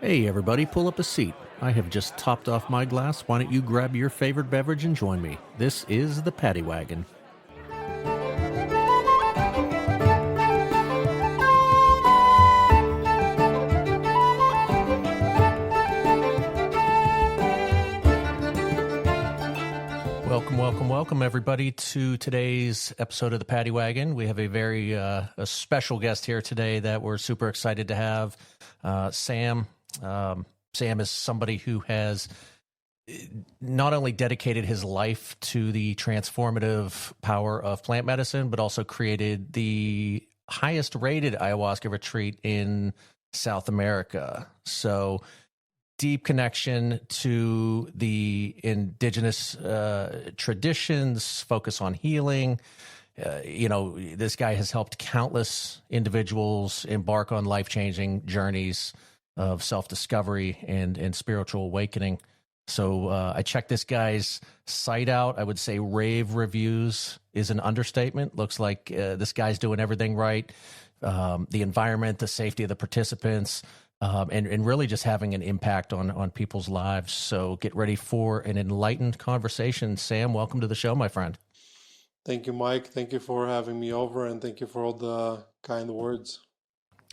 Hey everybody, pull up a seat. I have just topped off my glass. Why don't you grab your favorite beverage and join me? This is the Paddy Wagon. Welcome everybody to today's episode of the Paddy Wagon. We have a very a special guest here today that we're super excited to have. Sam. Sam is somebody who has not only dedicated his life to the transformative power of plant medicine, but also created the highest rated ayahuasca retreat in South America. So deep connection to the indigenous traditions, focus on healing. This guy has helped countless individuals embark on life-changing journeys of self-discovery and spiritual awakening. So I checked this guy's site out. I would say rave reviews is an understatement. Looks like this guy's doing everything right. The environment, the safety of the participants, and really just having an impact on people's lives. So get ready for an enlightened conversation. Sam, welcome to the show, my friend. Thank you, Mike. Thank you for having me over, and thank you for all the kind words.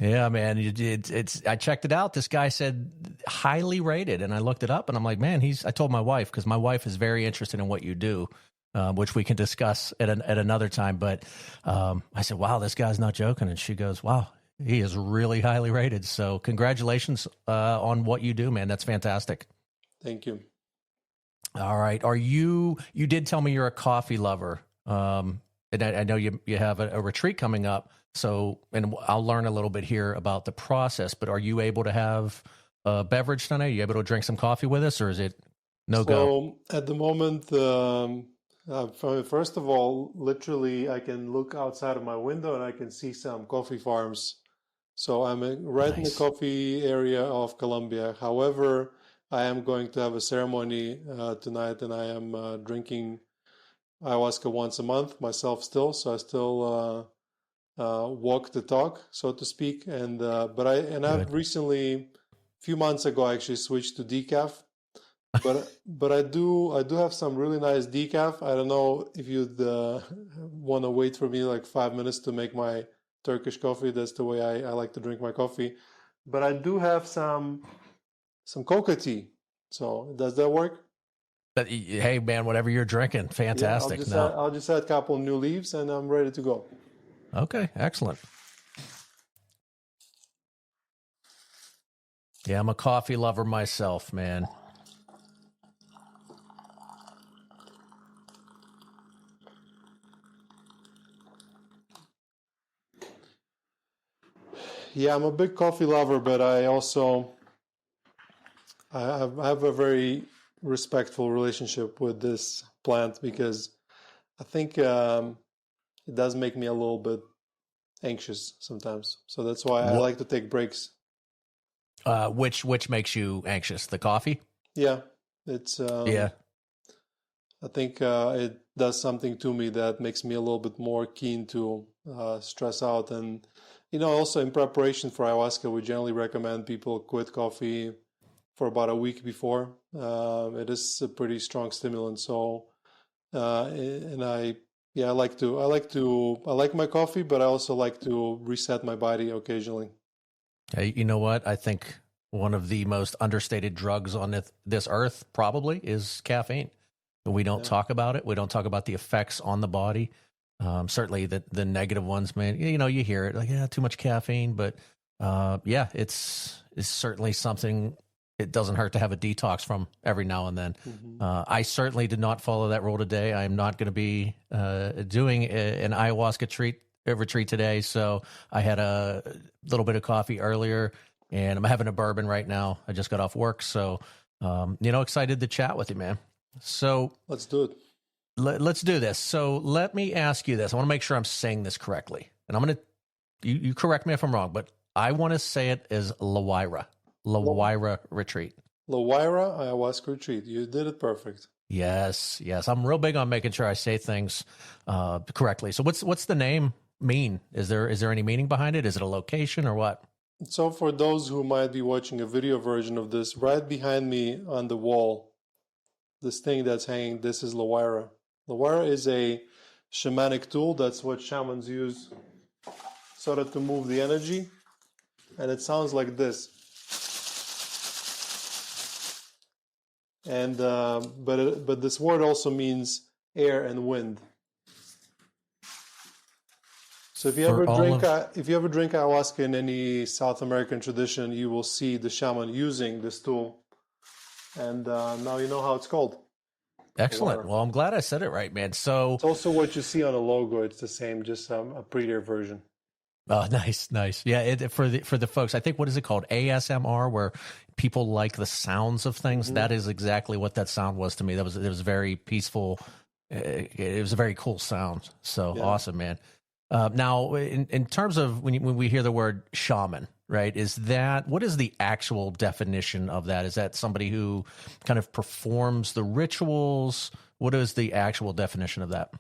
Yeah, man. I checked it out. This guy said highly rated, and I looked it up, and I'm like, man, I told my wife, because my wife is very interested in what you do, which we can discuss at another time. But I said, wow, this guy's not joking. And she goes, wow, he is really highly rated. So congratulations on what you do, man. That's fantastic. Thank you. All right. You did tell me you're a coffee lover. And I know you have a retreat coming up. So, and I'll learn a little bit here about the process, but are you able to have a beverage tonight? Are you able to drink some coffee with us, or is it no go? So at the moment, first of all, literally I can look outside of my window and I can see some coffee farms. So I'm right in the coffee area of Colombia. However, I am going to have a ceremony tonight, and I am drinking ayahuasca once a month myself still. So I still walk the talk, so to speak. And I've recently, a few months ago, I actually switched to decaf. But I do have some really nice decaf. I don't know if you'd want to wait for me like 5 minutes to make my Turkish coffee. That's the way I like to drink my coffee. But I do have some coca tea. So does that work? But, hey, man, whatever you're drinking, fantastic. Yeah, I'll just add a couple new leaves, and I'm ready to go. Okay, excellent. Yeah, I'm a coffee lover myself, man. Yeah, I'm a big coffee lover, but I also I have a very respectful relationship with this plant, because I think it does make me a little bit anxious sometimes. So that's why I like to take breaks. Which makes you anxious? The coffee? Yeah, it's I think it does something to me that makes me a little bit more keen to stress out. And also in preparation for ayahuasca, we generally recommend people quit coffee for about a week before. It is a pretty strong stimulant. So I like my coffee, but I also like to reset my body occasionally. Hey, you know what? I think one of the most understated drugs on this earth probably is caffeine. We don't talk about it. We don't talk about the effects on the body. Certainly the negative ones, man. You hear it like, yeah, too much caffeine, but it's certainly something. It doesn't hurt to have a detox from every now and then. Mm-hmm. I certainly did not follow that rule today. I am not going to be doing an ayahuasca retreat today. So I had a little bit of coffee earlier, and I'm having a bourbon right now. I just got off work. So, excited to chat with you, man. So let's do it. Let's do this. So let me ask you this. I want to make sure I'm saying this correctly. And I'm going to, you correct me if I'm wrong, but I want to say it as Lawaira retreat. Lawaira ayahuasca retreat. You did it perfect. Yes. I'm real big on making sure I say things correctly. So what's the name mean? Is there any meaning behind it? Is it a location or what? So for those who might be watching a video version of this, right behind me on the wall, this thing that's hanging, this is Lawira. Lawira is a shamanic tool. That's what shamans use sort of to move the energy. And it sounds like this. And but this word also means air and wind. So if you ever drink ayahuasca in any South American tradition, you will see the shaman using this tool. And now you know how it's called. Excellent. Well, I'm glad I said it right, man. So it's also what you see on the logo. It's the same, just a prettier version. Oh, nice. Yeah, for the folks, I think, what is it called? ASMR, where people like the sounds of things. Mm-hmm. That is exactly what that sound was to me. It was very peaceful. It was a very cool sound. So yeah. Awesome, man. Now, in terms of when we hear the word shaman, right? What is the actual definition of that? Is that somebody who kind of performs the rituals? What is the actual definition of that?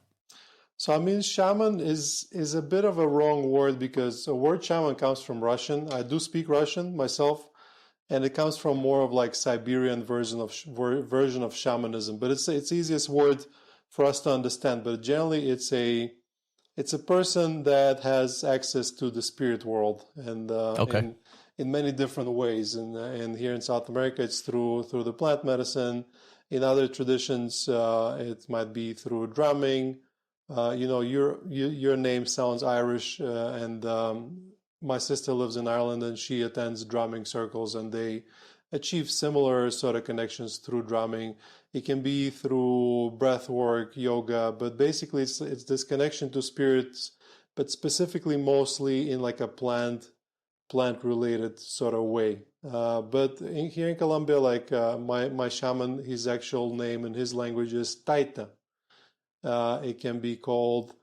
So, I mean, shaman is a bit of a wrong word because the word shaman comes from Russian. I do speak Russian myself, and it comes from more of like Siberian version of shamanism. But it's the easiest word for us to understand. But generally, it's a person that has access to the spirit world, and in many different ways. And here in South America, it's through the plant medicine. In other traditions, it might be through drumming. Your name sounds Irish, and my sister lives in Ireland, and she attends drumming circles, and they achieve similar sort of connections through drumming. It can be through breath work, yoga, but basically it's this connection to spirits, but specifically mostly in like a plant related sort of way. But here in Colombia, like my shaman, his actual name in his language is Taita. It can be called,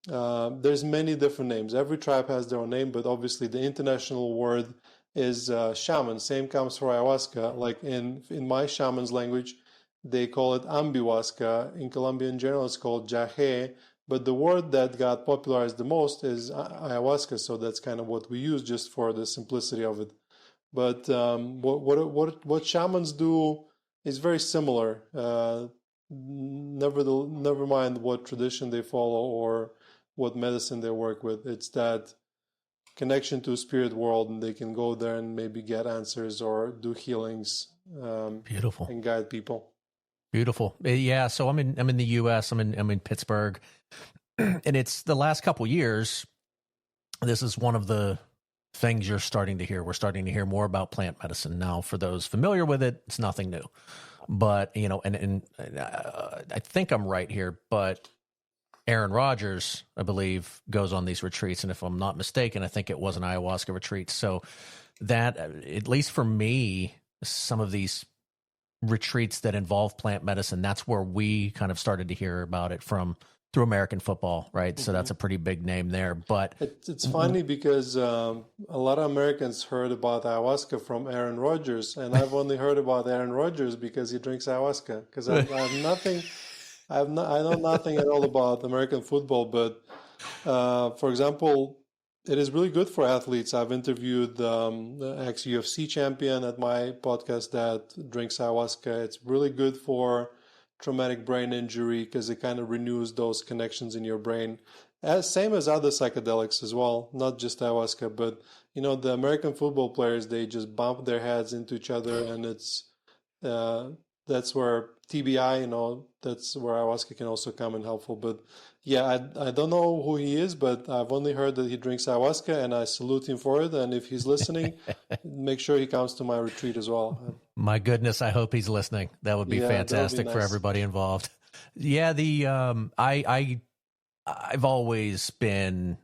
there's many different names. Every tribe has their own name, but obviously the international word is shaman. Same comes for ayahuasca. Like in my shaman's language, they call it ambihuasca. In Colombia in general, it's called jahe. But the word that got popularized the most is ayahuasca. So that's kind of what we use just for the simplicity of it. But what shamans do is very similar. Never mind what tradition they follow or what medicine they work with. It's that connection to spirit world, and they can go there and maybe get answers or do healings. Beautiful. And guide people. Beautiful. Yeah. So I'm in the U.S. I'm in Pittsburgh, and it's the last couple years. This is one of the things you're starting to hear. We're starting to hear more about plant medicine now. For those familiar with it, it's nothing new. But, and I think I'm right here, but Aaron Rodgers, I believe, goes on these retreats. And if I'm not mistaken, I think it was an ayahuasca retreat. So that, at least for me, some of these retreats that involve plant medicine, that's where we kind of started to hear about it through American football, right? Mm-hmm. So that's a pretty big name there. But it's funny because a lot of Americans heard about ayahuasca from Aaron Rodgers, and I've only heard about Aaron Rodgers because he drinks ayahuasca. Because I know nothing at all about American football. But for example, it is really good for athletes. I've interviewed the ex-UFC champion at my podcast that drinks ayahuasca. It's really good for traumatic brain injury because it kind of renews those connections in your brain, same as other psychedelics as well, not just ayahuasca. But the American football players, they just bump their heads into each other, and it's that's where TBI, that's where ayahuasca can also come in helpful. But yeah, I don't know who he is, but I've only heard that he drinks ayahuasca, and I salute him for it. And if he's listening, make sure he comes to my retreat as well. My goodness, I hope he's listening. That would be fantastic for everybody involved. Yeah, I've always been,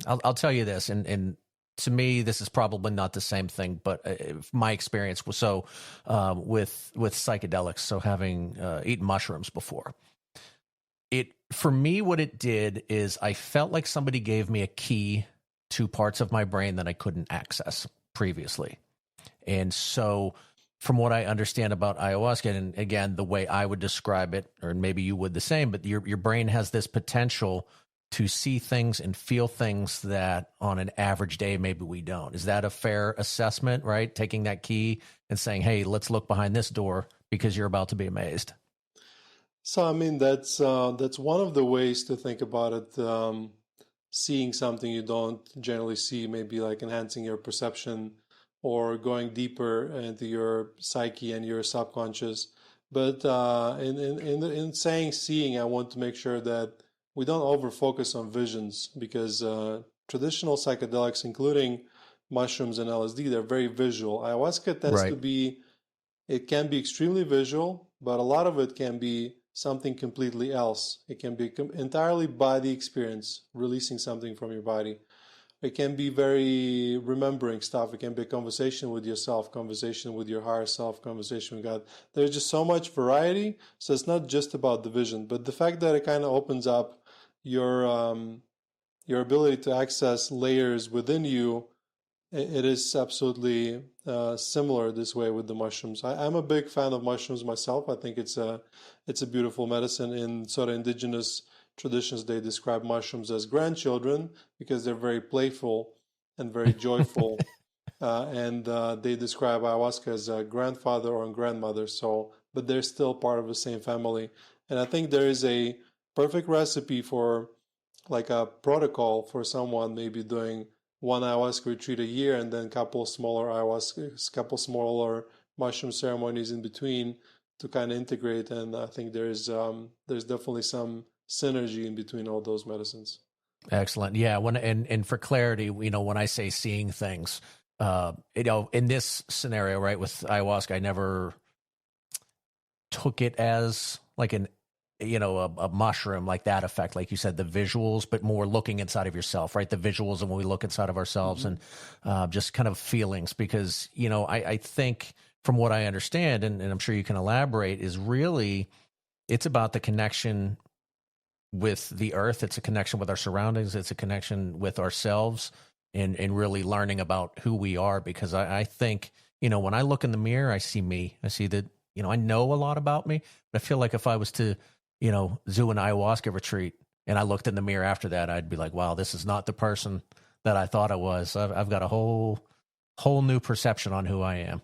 I'll tell you this, and to me, this is probably not the same thing, but my experience was with psychedelics. So having eaten mushrooms before, for me, what it did is I felt like somebody gave me a key to parts of my brain that I couldn't access previously. And so from what I understand about ayahuasca, and again, the way I would describe it, or maybe you would the same, but your brain has this potential to see things and feel things that on an average day maybe we don't. Is that a fair assessment, right? Taking that key and saying, hey, let's look behind this door because you're about to be amazed. So I mean that's one of the ways to think about it. Seeing something you don't generally see, maybe like enhancing your perception or going deeper into your psyche and your subconscious. But in saying seeing, I want to make sure that we don't over focus on visions, because traditional psychedelics, including mushrooms and LSD, they're very visual. Ayahuasca tends to Right. be, it can be extremely visual, but a lot of it can be something completely else. It can be entirely body experience, releasing something from your body. It can be very remembering stuff. It can be a conversation with yourself, conversation with your higher self, conversation with God. There's just so much variety. So it's not just about the vision, but the fact that it kind of opens up your ability to access layers within you, it is absolutely similar this way with the mushrooms. I'm a big fan of mushrooms myself. I think it's a beautiful medicine. In sort of indigenous traditions, they describe mushrooms as grandchildren because they're very playful and very joyful. And they describe ayahuasca as a grandfather or a grandmother. So, but they're still part of the same family. And I think there is a perfect recipe for like a protocol for someone maybe doing one ayahuasca retreat a year and then couple smaller mushroom ceremonies in between to kind of integrate. And I think there's definitely some synergy in between all those medicines. Excellent. Yeah. And for clarity, when I say seeing things, in this scenario, right, with ayahuasca, I never took it as like a mushroom, like that effect, like you said, the visuals, but more looking inside of yourself, right? The visuals, and when we look inside of ourselves, and just kind of feelings, because, I think from what I understand, and I'm sure you can elaborate, is really, it's about the connection with the earth. It's a connection with our surroundings. It's a connection with ourselves, and really learning about who we are. Because I think, when I look in the mirror, I see me. I see that, I know a lot about me, but I feel like if I was to, do an ayahuasca retreat and I looked in the mirror after that, I'd be like, wow, this is not the person that I thought I was. I've got a whole new perception on who I am.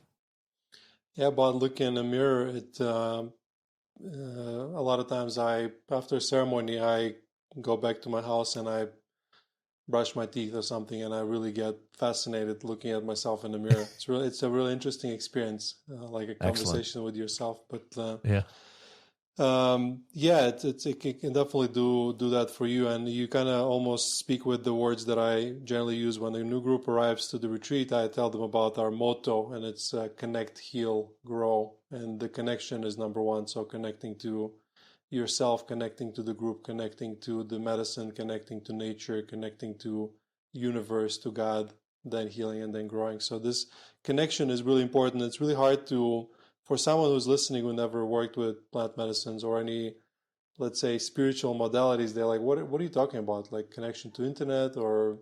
Yeah, but looking in the mirror, a lot of times after ceremony, I go back to my house and I brush my teeth or something, and I really get fascinated looking at myself in the mirror. It's a really interesting experience, like a Excellent. conversation with yourself. But Yeah. yeah, it can definitely do that for you, and you kind of almost speak with the words that I generally use when a new group arrives to the retreat. I tell them about our motto, and it's connect, heal, grow, and the connection is number one. So connecting to yourself, connecting to the group, connecting to the medicine, connecting to nature, connecting to universe, to God, then healing, and then growing. So this connection is really important. It's really hard for someone who's listening who never worked with plant medicines or any, let's say, spiritual modalities. They're like, what are you talking about? Like connection to internet? Or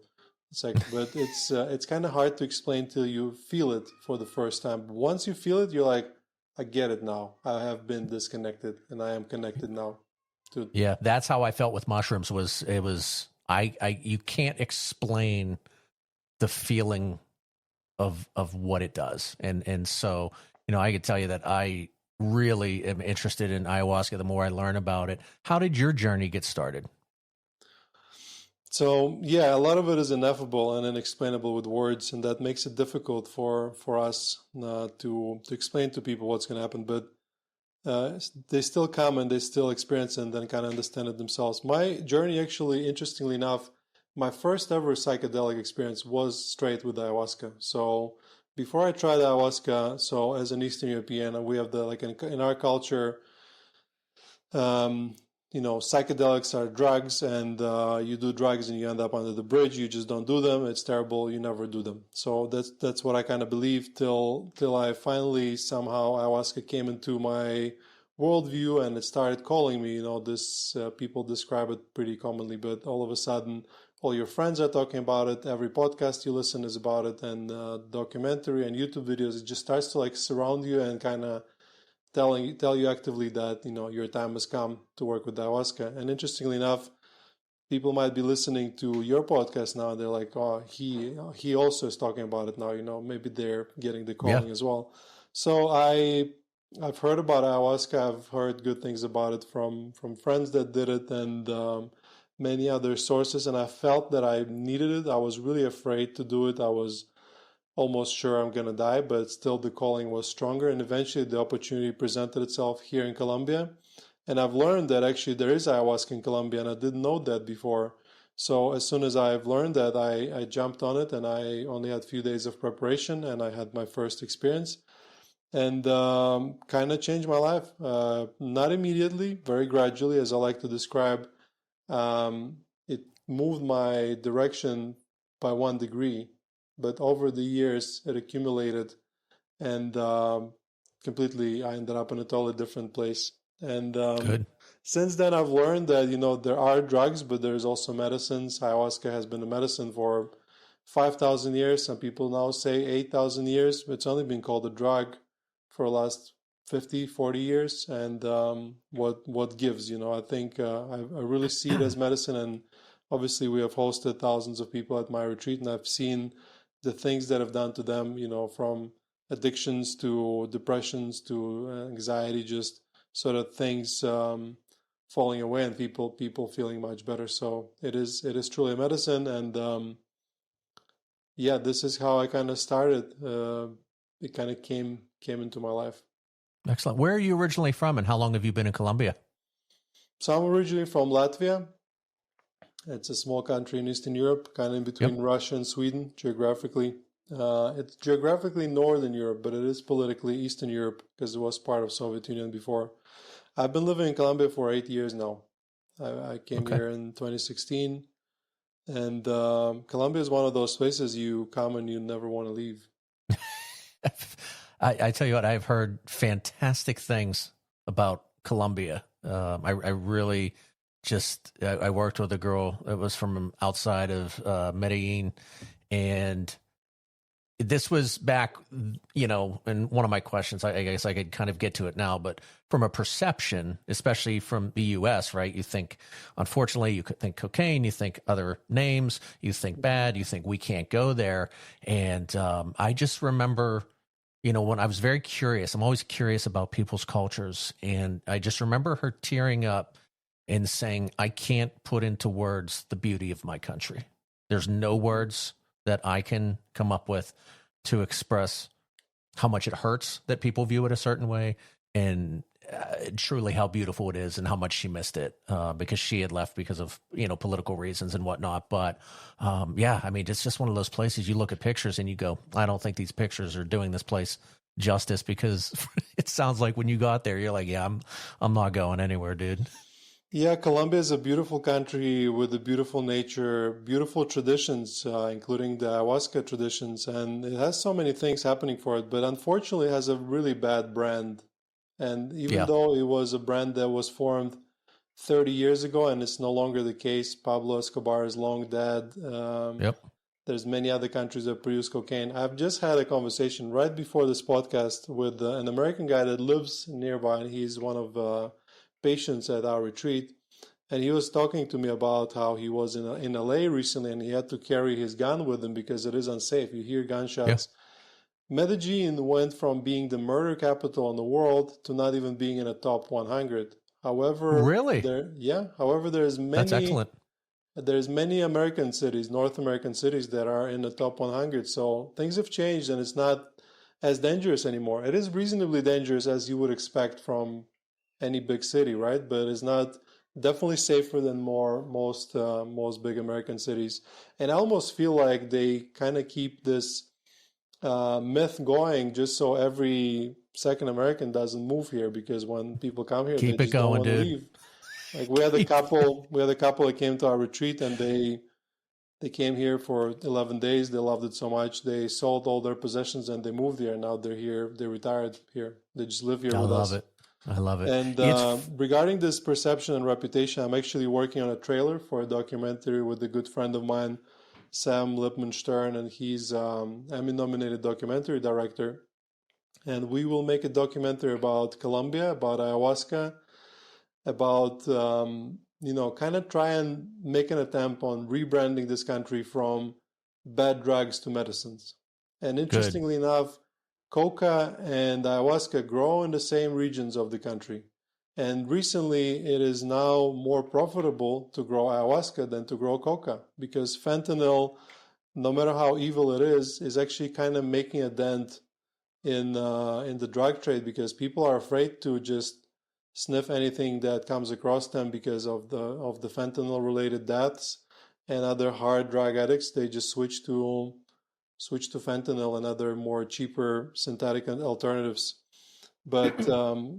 it's like, but it's kind of hard to explain till you feel it for the first time. But once you feel it, you're like, I get it now. I have been disconnected and I am connected now. Yeah, that's how I felt with mushrooms. I you can't explain the feeling of what it does. And so, I could tell you that I really am interested in ayahuasca the more I learn about it. How did your journey get started? So yeah, a lot of it is ineffable and unexplainable with words, and that makes it difficult for us to explain to people what's going to happen. But they still come and they still experience and then kind of understand it themselves. My journey, actually, interestingly enough, my first ever psychedelic experience was straight with ayahuasca. So before I tried ayahuasca, so as an Eastern European, we have in our culture, um, psychedelics are drugs, and you do drugs and you end up under the bridge. You just don't do them. It's terrible. You never do them. So that's what I kind of believed till I finally somehow ayahuasca came into my worldview and it started calling me. This people describe it pretty commonly, but all of a sudden, all your friends are talking about it. Every podcast you listen is about it, and documentary and YouTube videos. It just starts to like surround you and kind of tell you actively that your time has come to work with ayahuasca. And interestingly enough, people might be listening to your podcast now. They're like, oh, he also is talking about it now. Maybe they're getting the Yeah. calling as well. So I've heard about ayahuasca. I've heard good things about it from friends that did it, and many other sources. And I felt that I needed it. I was really afraid to do it. I was almost sure I'm going to die, but still the calling was stronger. And eventually the opportunity presented itself here in Colombia. And I've learned that actually there is ayahuasca in Colombia, and I didn't know that before. So as soon as I've learned that, I jumped on it, and I only had a few days of preparation, and I had my first experience, and kind of changed my life. Not immediately, very gradually, as I like to describe. It moved my direction by 1 degree, but over the years it accumulated, and completely I ended up in a totally different place. And Good. since then I've learned that there are drugs, but there's also medicines. Ayahuasca has been a medicine for 5,000 years. Some people now say 8,000 years. It's only been called a drug for the last 50, 40 years. And what gives, I think I really see it as medicine. And obviously we have hosted thousands of people at my retreat, and I've seen the things that have done to them, from addictions to depressions to anxiety, just sort of things falling away, and people feeling much better. So it is truly a medicine. And yeah, this is how I kind of started. It kind of came into my life. Excellent. Where are you originally from, and how long have you been in Colombia? So I'm originally from Latvia. It's a small country in Eastern Europe, kind of in between Russia and Sweden geographically. It's geographically Northern Europe, but it is politically Eastern Europe because it was part of Soviet Union before. I've been living in Colombia for 8 years now. I came here in 2016, and Colombia is one of those places you come and you never want to leave. I tell you what, I've heard fantastic things about Colombia. I really I worked with a girl that was from outside of Medellin, and this was back, and one of my questions, I guess I could kind of get to it now, but from a perception, especially from the U.S., right? You think, unfortunately, you could think cocaine, you think other names, you think bad, you think we can't go there. And I just remember, when I was very curious, I'm always curious about people's cultures. And I just remember her tearing up and saying, I can't put into words the beauty of my country. There's no words that I can come up with to express how much it hurts that people view it a certain way, and truly how beautiful it is, and how much she missed it because she had left because of political reasons and whatnot. But yeah, I mean, it's just one of those places you look at pictures and you go, I don't think these pictures are doing this place justice, because it sounds like when you got there, you're like, yeah, I'm not going anywhere, dude. Yeah, Colombia is a beautiful country with a beautiful nature, beautiful traditions, including the ayahuasca traditions, and it has so many things happening for it, but unfortunately it has a really bad brand. And even though it was a brand that was formed 30 years ago and it's no longer the case, Pablo Escobar is long dead. There's many other countries that produce cocaine. I've just had a conversation right before this podcast with an American guy that lives nearby, and he's one of patients at our retreat, and he was talking to me about how he was in LA recently, and he had to carry his gun with him because it is unsafe. You hear gunshots. Medellin went from being the murder capital in the world to not even being in a top 100. However, really, that's excellent. There's many American cities, North American cities, that are in the top 100. So things have changed, and it's not as dangerous anymore. It is reasonably dangerous, as you would expect from any big city, right? But it's not, definitely safer than most big American cities. And I almost feel like they kind of keep this myth going just so every second American doesn't move here, because when people come here, keep they it just going, don't want to dude. leave. Like we had a couple that came to our retreat, and they came here for 11 days. They loved it so much. They sold all their possessions and they moved here. Now they're here. They retired here. They just live here with us. I love it. And regarding this perception and reputation, I'm actually working on a trailer for a documentary with a good friend of mine, Sam Believ, and he's Emmy-nominated documentary director. And we will make a documentary about Colombia, about ayahuasca, about kind of try and make an attempt on rebranding this country from bad drugs to medicines. And Good. interestingly enough, coca and ayahuasca grow in the same regions of the country. And recently, it is now more profitable to grow ayahuasca than to grow coca, because fentanyl, no matter how evil it is actually kind of making a dent in the drug trade, because people are afraid to just sniff anything that comes across them because of the fentanyl related deaths, and other hard drug addicts, they just switch to fentanyl and other more cheaper synthetic alternatives. But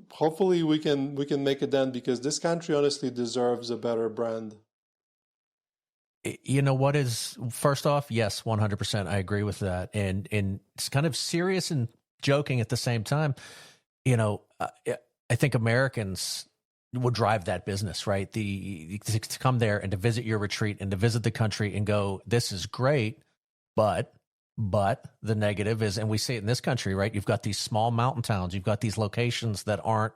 hopefully we can make a dent, because this country honestly deserves a better brand. You know what is, first off, yes, 100%. I agree with that. And it's kind of serious and joking at the same time. I think Americans will drive that business, right? To come there and to visit your retreat and to visit the country and go, this is great, but the negative is, and we see it in this country, right? You've got these small mountain towns, you've got these locations that aren't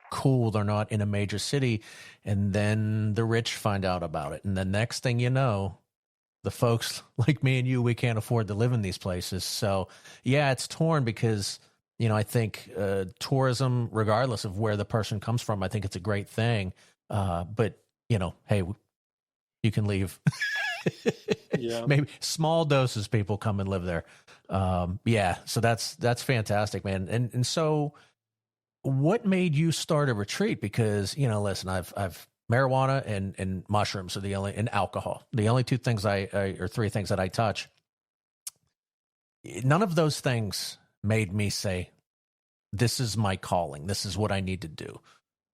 cool, they're not in a major city, and then the rich find out about it, and the next thing you know, the folks like me and you, we can't afford to live in these places. So yeah, it's torn, because I think tourism, regardless of where the person comes from, I think it's a great thing, but hey, you can leave. Yeah. Maybe small doses, people come and live there. So that's fantastic, man. And so what made you start a retreat? Because, listen, I've marijuana and mushrooms are and alcohol, the only two things or three things that I touch. None of those things made me say, this is my calling. This is what I need to do.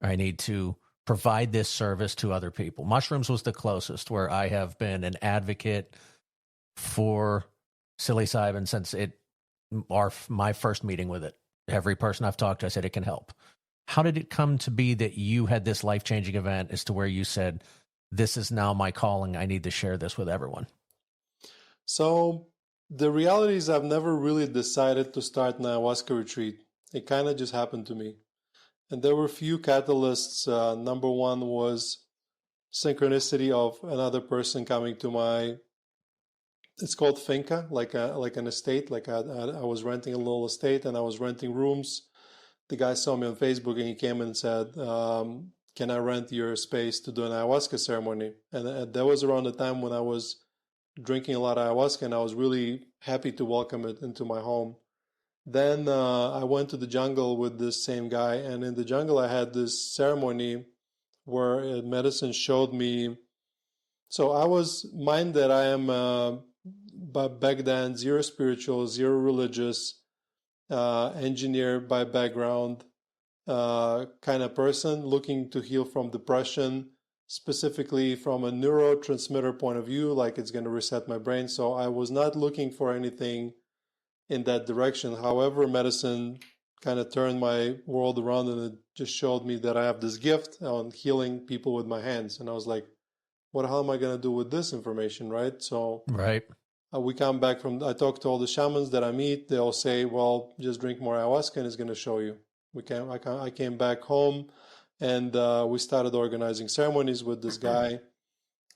I need to provide this service to other people. Mushrooms was the closest, where I have been an advocate for psilocybin since my first meeting with it. Every person I've talked to, I said it can help. How did it come to be that you had this life-changing event as to where you said, this is now my calling, I need to share this with everyone? So the reality is, I've never really decided to start an ayahuasca retreat. It kind of just happened to me. And there were a few catalysts. Number one was synchronicity of another person coming to it's called finca, like an estate. Like I was renting a little estate and I was renting rooms. The guy saw me on Facebook and he came and said, can I rent your space to do an ayahuasca ceremony? And that was around the time when I was drinking a lot of ayahuasca, and I was really happy to welcome it into my home. Then I went to the jungle with this same guy, and in the jungle I had this ceremony where medicine showed me. So I was mind that I am, but back then, zero spiritual, zero religious, engineer by background, kind of person looking to heal from depression, specifically from a neurotransmitter point of view, like it's going to reset my brain. So I was not looking for anything in that direction. However, medicine kind of turned my world around, and it just showed me that I have this gift on healing people with my hands. And I was like, what the hell am I going to do with this information, right? So right. We come back I talk to all the shamans that I meet. They all say, well, just drink more ayahuasca and it's going to show you. I came back home, and we started organizing ceremonies with this guy.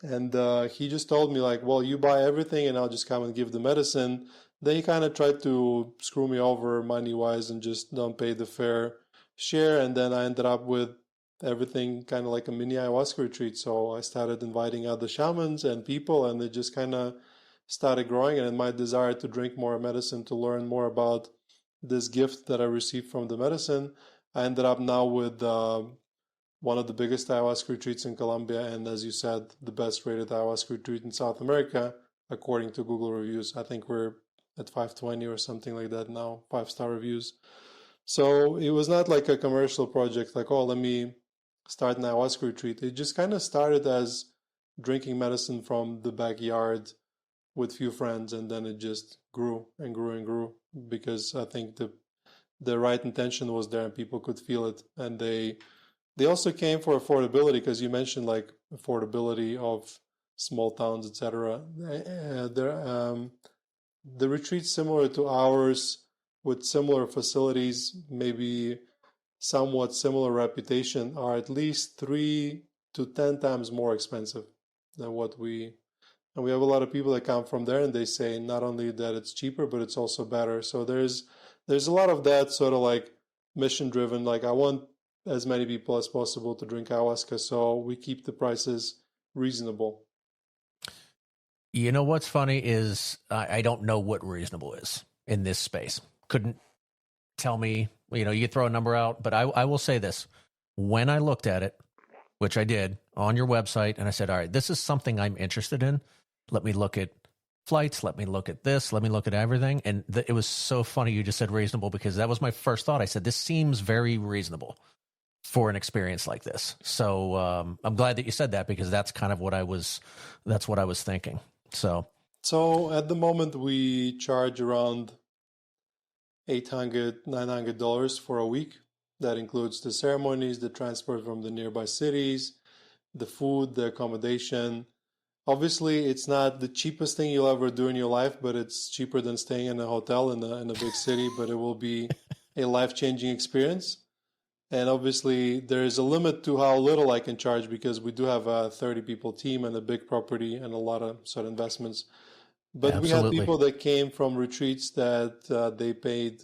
And he just told me, like, well, you buy everything and I'll just come and give the medicine. Then he kind of tried to screw me over money-wise and just don't pay the fair share. And then I ended up with everything kind of like a mini ayahuasca retreat. So I started inviting other shamans and people, and it just kind of started growing. And my desire to drink more medicine, to learn more about this gift that I received from the medicine, I ended up now with one of the biggest ayahuasca retreats in Colombia, and as you said, the best rated ayahuasca retreat in South America, according to Google reviews. I think we're at 520 or something like that now, 5-star reviews. So it was not like a commercial project, like, oh, let me start an ayahuasca retreat. It just kind of started as drinking medicine from the backyard with few friends, and then it just grew and grew and grew, because I think the right intention was there and people could feel it. And they also came for affordability, because you mentioned like affordability of small towns, etc. The retreats similar to ours, with similar facilities, maybe somewhat similar reputation, are at least to 10 times more expensive than what and we have a lot of people that come from there and they say not only that it's cheaper, but it's also better. So there's a lot of that sort of like mission driven. Like I want as many people as possible to drink ayahuasca, so we keep the prices reasonable. You know what's funny is I don't know what reasonable is in this space. Couldn't tell me, you throw a number out, but I will say this. When I looked at it, which I did on your website, and I said, all right, this is something I'm interested in. Let me look at flights. Let me look at this. Let me look at everything. And it was so funny you just said reasonable, because that was my first thought. I said, this seems very reasonable for an experience like this. So I'm glad that you said that, because that's kind of what I was thinking. So at the moment we charge around $800, $900 for a week. That includes the ceremonies, the transport from the nearby cities, the food, the accommodation. Obviously, it's not the cheapest thing you'll ever do in your life, but it's cheaper than staying in a hotel in a big city, but it will be a life-changing experience. And obviously, there is a limit to how little I can charge, because we do have a 30 people team and a big property and a lot of sort of investments. But absolutely. We had people that came from retreats that they paid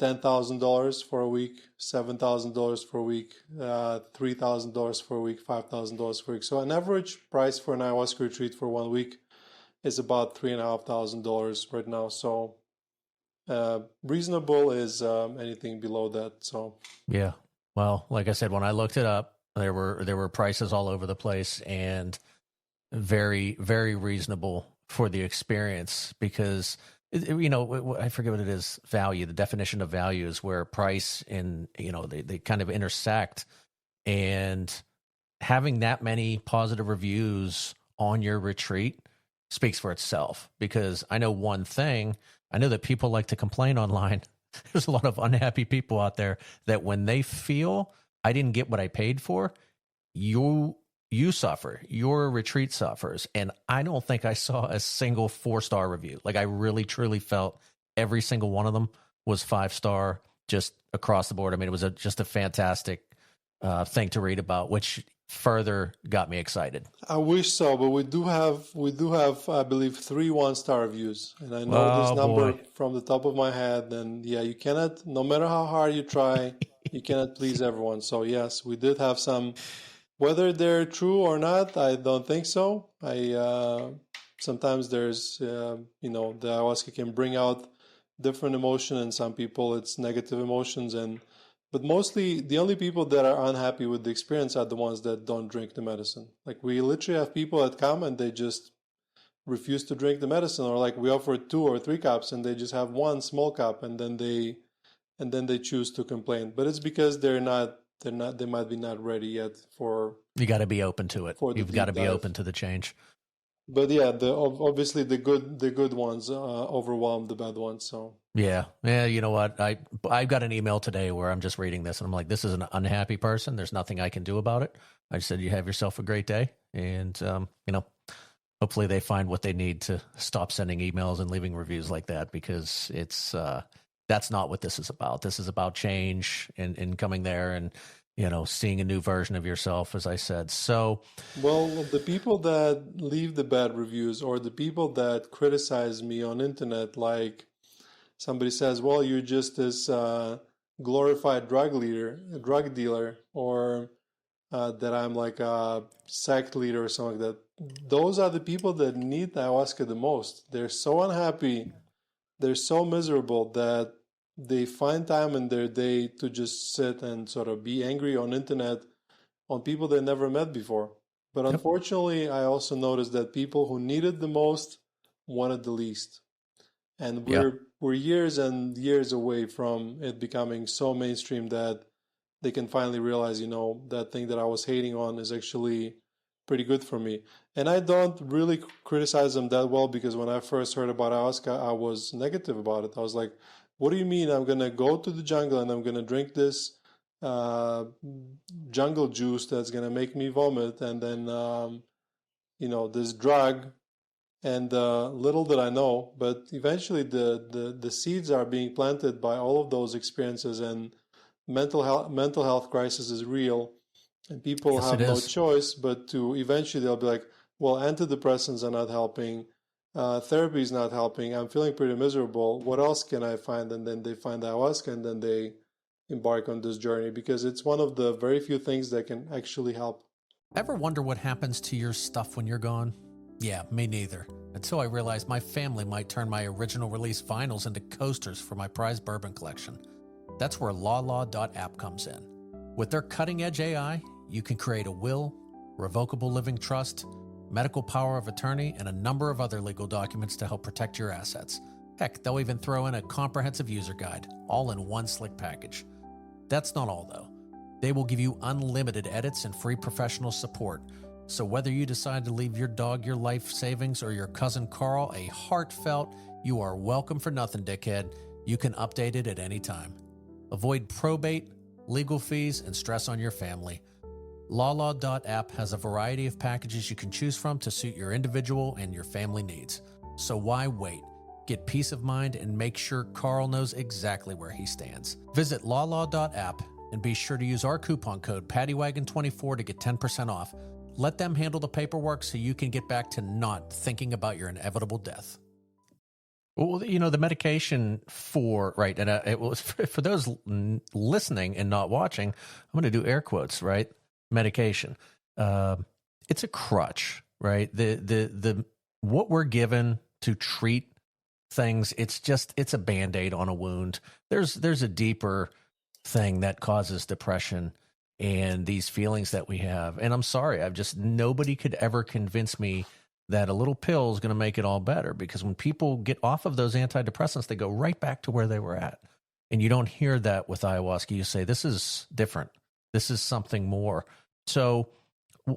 $10,000 for a week, $7,000 for a week, $3,000 for a week, $5,000 for a week. So an average price for an ayahuasca retreat for 1 week is about $3,500 right now. So reasonable is anything below that. So yeah, well, like I said, when I looked it up, there were prices all over the place, and very, very reasonable for the experience, because I forget what it is. Value, the definition of value is where price and, they kind of intersect, and having that many positive reviews on your retreat speaks for itself. Because I know one thing, I know that people like to complain online. There's a lot of unhappy people out there that when they feel I didn't get what I paid for, you suffer, your retreat suffers. And I don't think I saw a single 4-star review. Like, I really, truly felt every single one of them was 5-star, just across the board. I mean, it was just a fantastic thing to read about, which further got me excited. I wish so, but we do have, I believe, 3 1-star reviews. And I know this number from the top of my head. And yeah, you cannot, no matter how hard you try, you cannot please everyone. So yes, we did have some. Whether they're true or not, I don't think so. Sometimes there's, the ayahuasca can bring out different emotion, and some people it's negative emotions, but mostly the only people that are unhappy with the experience are the ones that don't drink the medicine. Like, we literally have people that come and they just refuse to drink the medicine, or like we offer 2 or 3 cups and they just have 1 small cup, and then they choose to complain. But it's because they might be not ready yet for. You got to be open to it. You've got to be open to the change. But yeah, obviously the good ones overwhelm the bad ones. So yeah. You know what? I got an email today where I'm just reading this and I'm like, this is an unhappy person. There's nothing I can do about it. I just said, you have yourself a great day, and hopefully they find what they need to stop sending emails and leaving reviews like that, because it's that's not what this is about. This is about change and coming there and, seeing a new version of yourself, as I said. So, well, the people that leave the bad reviews, or the people that criticize me on internet, like somebody says, well, you're just this glorified drug dealer, or that I'm like a sect leader or something like that. Those are the people that need ayahuasca the most. They're so unhappy. They're so miserable that they find time in their day to just sit and sort of be angry on internet on people they never met before. But unfortunately, I also noticed that people who needed the most wanted the least. And we're years and years away from it becoming so mainstream that they can finally realize, that thing that I was hating on is actually pretty good for me. And I don't really criticize them that well, because when I first heard about ayahuasca, I was negative about it. I was like, what do you mean I'm going to go to the jungle and I'm going to drink this jungle juice that's going to make me vomit, and then, this drug, and little did I know, but eventually the seeds are being planted by all of those experiences, and mental health crisis is real. And people Yes, have it no is. choice but to eventually they'll be like, well, antidepressants are not helping. Therapy is not helping. I'm feeling pretty miserable. What else can I find? And then they find ayahuasca and then they embark on this journey because it's one of the very few things that can actually help. Ever wonder what happens to your stuff when you're gone? Yeah, me neither. Until I realized my family might turn my original release vinyls into coasters for my prized bourbon collection. That's where lawlaw.app comes in. With their cutting edge AI, you can create a will, revocable living trust, medical power of attorney, and a number of other legal documents to help protect your assets. Heck, they'll even throw in a comprehensive user guide, all in one slick package. That's not all, though. They will give you unlimited edits and free professional support. So whether you decide to leave your dog your life savings or your cousin Carl a heartfelt, "You are welcome for nothing, dickhead," you can update it at any time. Avoid probate, legal fees, and stress on your family. Lawlaw.app has a variety of packages you can choose from to suit your individual and your family needs. So why wait? Get peace of mind and make sure Carl knows exactly where he stands. Visit lawlaw.app and be sure to use our coupon code PaddyWagon24 to get 10% off. Let them handle the paperwork so you can get back to not thinking about your inevitable death. Well, the medication for, right, and it was for those listening and not watching, I'm going to do air quotes, right? Medication. It's a crutch, right? The what we're given to treat things, it's a Band-Aid on a wound. There's a deeper thing that causes depression and these feelings that we have. And I'm sorry, nobody could ever convince me that a little pill is going to make it all better, because when people get off of those antidepressants, they go right back to where they were at. And you don't hear that with ayahuasca. You say, this is different. This is something more. So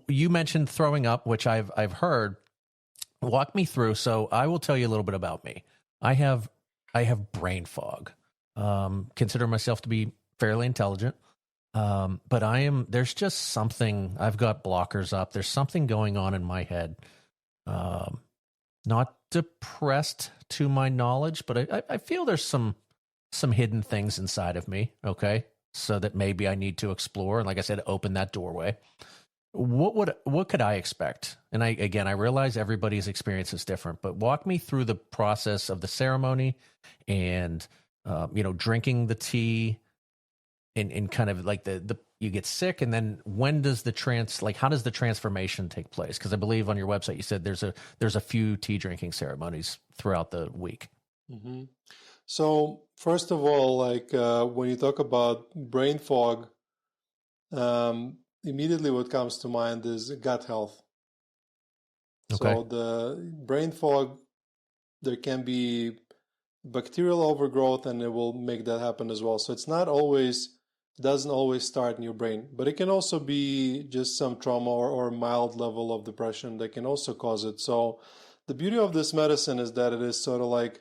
you mentioned throwing up, which I've heard. Walk me through. So I will tell you a little bit about me. I have brain fog. Consider myself to be fairly intelligent. But there's just something, I've got blockers up. There's something going on in my head. Not depressed to my knowledge, but I feel there's some hidden things inside of me. Okay. So that maybe I need to explore. And like I said, open that doorway. What could I expect? And I realize everybody's experience is different, but walk me through the process of the ceremony and, drinking the tea and kind of like the you get sick, and then when does how does the transformation take place? Because I believe on your website you said there's a few tea drinking ceremonies throughout the week. Mm-hmm. So first of all, when you talk about brain fog, immediately what comes to mind is gut health. Okay. So the brain fog, there can be bacterial overgrowth, and it will make that happen as well. So doesn't always start in your brain, but it can also be just some trauma or mild level of depression that can also cause it. So the beauty of this medicine is that it is sort of like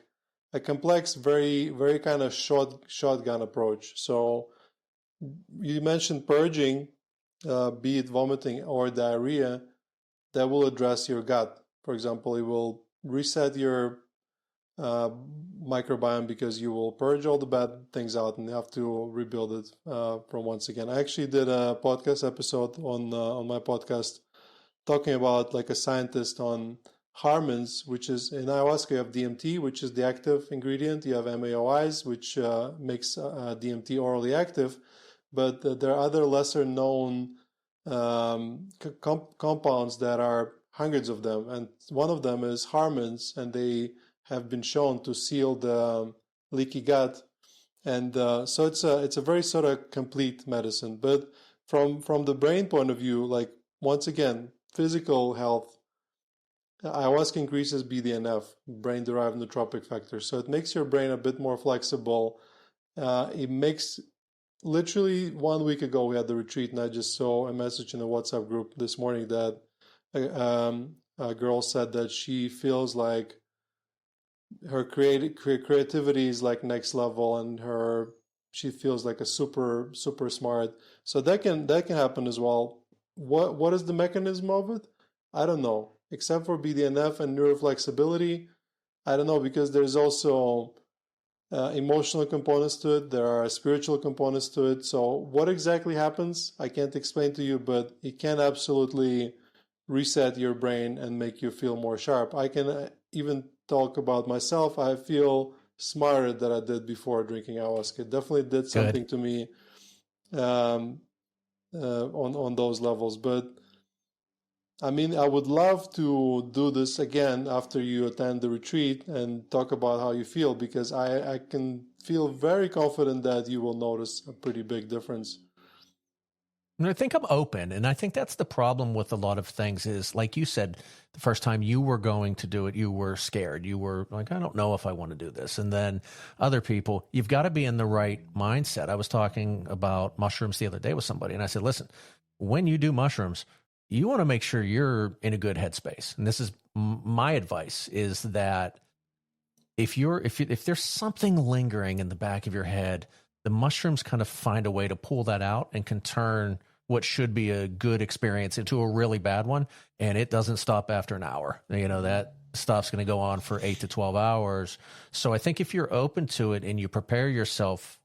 a complex, very, very kind of shotgun approach. So you mentioned purging, be it vomiting or diarrhea, that will address your gut. For example, it will reset your microbiome because you will purge all the bad things out and you have to rebuild it from once again. I actually did a podcast episode on my podcast talking about like a scientist on harmons, which is in ayahuasca. You have DMT, which is the active ingredient. You have MAOIs, which makes DMT orally active, but there are other lesser known compounds that are hundreds of them, and one of them is harmons, and they have been shown to seal the leaky gut, and so it's a very sort of complete medicine. But from the brain point of view, like once again, physical health, ayahuasca increases BDNF, brain-derived nootropic factor, so it makes your brain a bit more flexible. It makes literally 1 week ago we had the retreat, and I just saw a message in a WhatsApp group this morning that a girl said that she feels like her creativity is like next level, and she feels like a super smart. So that can happen as well. What is the mechanism of it? I don't know, except for BDNF and neuroflexibility. I don't know, because there's also emotional components to it. There are spiritual components to it. So what exactly happens, I can't explain to you, but it can absolutely reset your brain and make you feel more sharp. I can even talk about myself. I feel smarter than I did before drinking ayahuasca. It definitely did something to me on those levels. But I mean, I would love to do this again after you attend the retreat and talk about how you feel, because I can feel very confident that you will notice a pretty big difference. And I think I'm open, and I think that's the problem with a lot of things is, like you said, the first time you were going to do it, you were scared. You were like, I don't know if I want to do this. And then other people, you've got to be in the right mindset. I was talking about mushrooms the other day with somebody, and I said, listen, when you do mushrooms, you want to make sure you're in a good headspace. And this is my advice, is that if there's something lingering in the back of your head, the mushrooms kind of find a way to pull that out and can turn what should be a good experience into a really bad one. And it doesn't stop after an hour. You know, that stuff's going to go on for 8 to 12 hours. So I think if you're open to it and you prepare yourself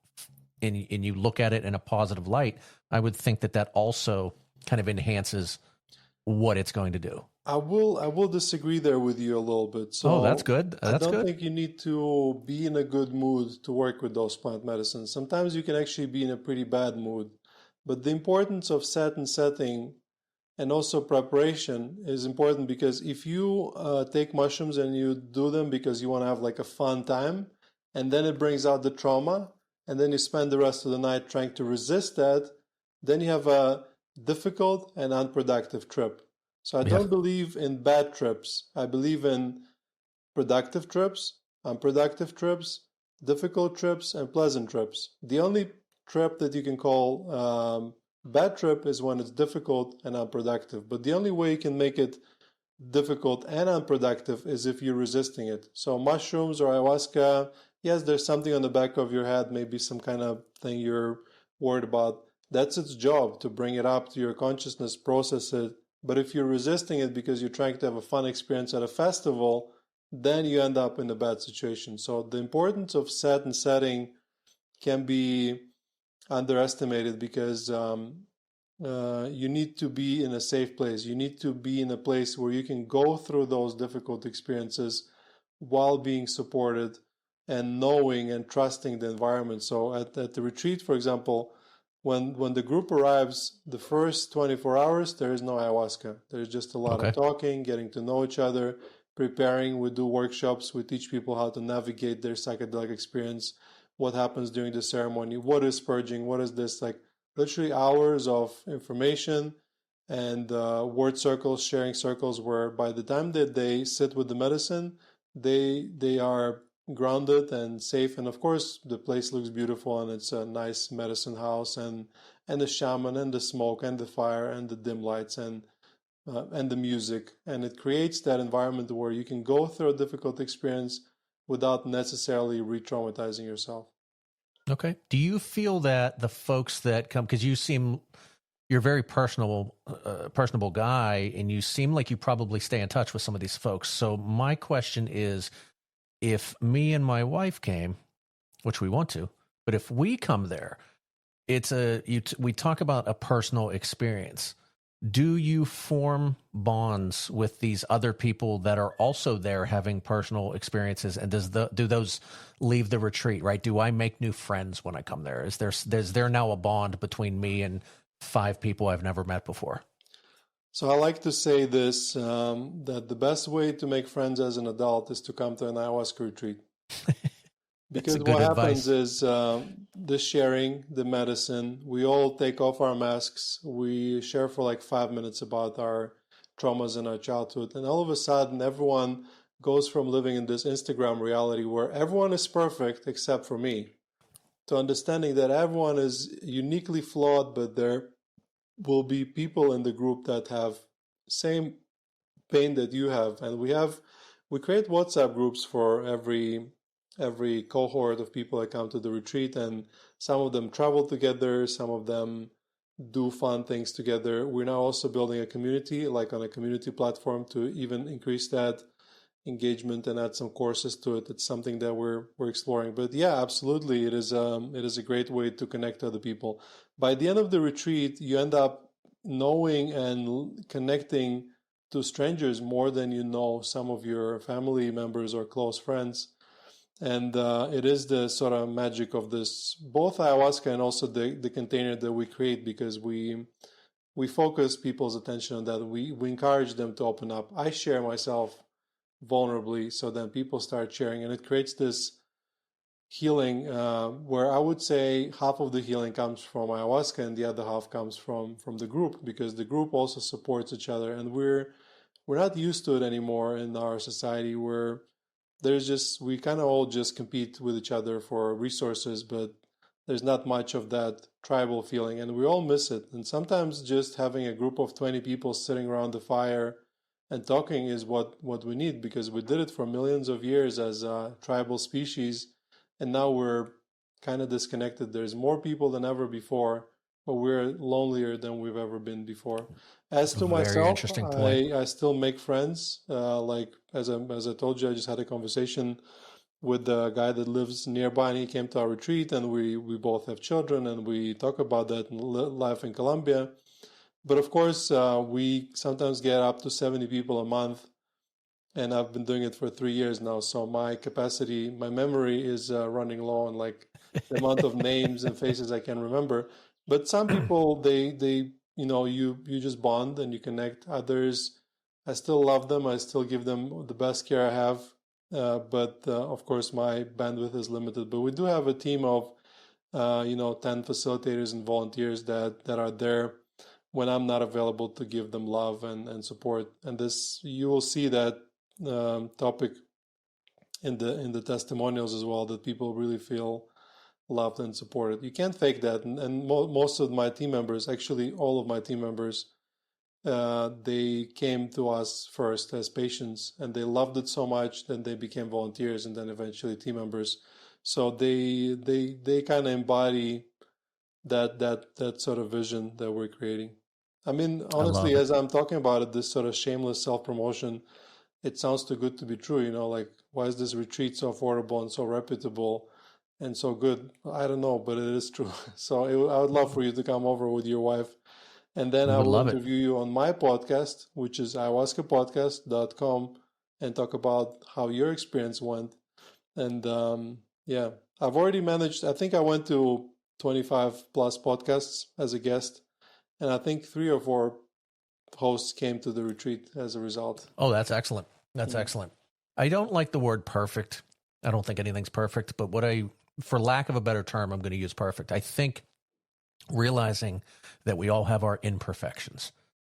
and you look at it in a positive light, I would think that also kind of enhances what it's going to do. I will disagree there with you a little bit. So that's good. I don't think you need to be in a good mood to work with those plant medicines. Sometimes you can actually be in a pretty bad mood. But the importance of setting and also preparation is important, because if you take mushrooms and you do them because you want to have like a fun time, and then it brings out the trauma, and then you spend the rest of the night trying to resist that, then you have a difficult and unproductive trip. So I don't believe in bad trips. I believe in productive trips, unproductive trips, difficult trips, and pleasant trips. The only trip that you can call bad trip is when it's difficult and unproductive. But the only way you can make it difficult and unproductive is if you're resisting it. So mushrooms or ayahuasca, yes, there's something on the back of your head, maybe some kind of thing you're worried about. That's its job, to bring it up to your consciousness, process it. But if you're resisting it because you're trying to have a fun experience at a festival, then you end up in a bad situation. So the importance of setting can be underestimated, because you need to be in a safe place. You need to be in a place where you can go through those difficult experiences while being supported and knowing and trusting the environment. So at the retreat, for example, when the group arrives, the first 24 hours, there is no ayahuasca. There's just a lot of talking, getting to know each other, preparing. We do workshops. We teach people how to navigate their psychedelic experience, what happens during the ceremony, what is purging, what is this, like literally hours of information and word circles, sharing circles, where by the time that they sit with the medicine, they are grounded and safe. And of course the place looks beautiful, and it's a nice medicine house, and the shaman and the smoke and the fire and the dim lights and the music, and it creates that environment where you can go through a difficult experience without necessarily re-traumatizing yourself. Okay. Do you feel that the folks that come, because you're a very personable guy, and you seem like you probably stay in touch with some of these folks. So my question is, if me and my wife came, which we want to, but if we come there, we talk about a personal experience. Do you form bonds with these other people that are also there having personal experiences? And do those leave the retreat, right? Do I make new friends when I come there? Is there now a bond between me and 5 people I've never met before? So I like to say this, that the best way to make friends as an adult is to come to an ayahuasca retreat. Because what happens is the sharing, the medicine, we all take off our masks, we share for like 5 minutes about our traumas in our childhood, and all of a sudden everyone goes from living in this Instagram reality where everyone is perfect except for me, to understanding that everyone is uniquely flawed, but there will be people in the group that have same pain that you have. And we create WhatsApp groups for every cohort of people that come to the retreat, and some of them travel together, some of them do fun things together. We're now also building a community, like on a community platform, to even increase that engagement and add some courses to it. It's something that we're exploring. But yeah, absolutely, it is a great way to connect to other people. By the end of the retreat, you end up knowing and connecting to strangers more than you know some of your family members or close friends. And it is the sort of magic of this, both ayahuasca and also the container that we create, because we focus people's attention on that. We encourage them to open up. I share myself vulnerably, so then people start sharing, and it creates this healing where I would say half of the healing comes from ayahuasca and the other half comes from the group, because the group also supports each other, and we're not used to it anymore in our society, where we kind of all just compete with each other for resources, but there's not much of that tribal feeling, and we all miss it. And sometimes just having a group of 20 people sitting around the fire and talking is what we need, because we did it for millions of years as a tribal species, and now we're kind of disconnected. There's more people than ever before, but we're lonelier than we've ever been before. As to Very myself, interesting point. I still make friends. Like as I told you, I just had a conversation with the guy that lives nearby, and he came to our retreat, and we both have children, and we talk about that in life in Colombia. But of course, we sometimes get up to 70 people a month, and I've been doing it for 3 years now. So my capacity, my memory is running low on like the amount of names and faces I can remember. But some people, they you just bond and you connect. Others, I still love them. I still give them the best care I have. But of course, my bandwidth is limited. But we do have a team of 10 facilitators and volunteers that are there when I'm not available, to give them love and support. And this, you will see that topic in the testimonials as well, that people really feel loved and supported. You can't fake that. And most of my team members, actually all of my team members, they came to us first as patients, and they loved it so much, then they became volunteers, and then eventually team members. So they kind of embody that sort of vision that we're creating. I mean, I honestly, love it. as I'm talking about it, this sort of shameless self-promotion, it sounds too good to be true. Like, why is this retreat so affordable and so reputable and so good? I don't know, but it is true. So I would love for you to come over with your wife, and then We I would will love it. interview you on my podcast, which is ayahuascapodcast.com, and talk about how your experience went. And yeah, I've already managed, I think I went to 25 plus podcasts as a guest, and I think 3 or 4 hosts came to the retreat as a result. Oh, that's excellent. That's Mhm. excellent. I don't like the word perfect. I don't think anything's perfect, but for lack of a better term, I'm going to use perfect. I think realizing that we all have our imperfections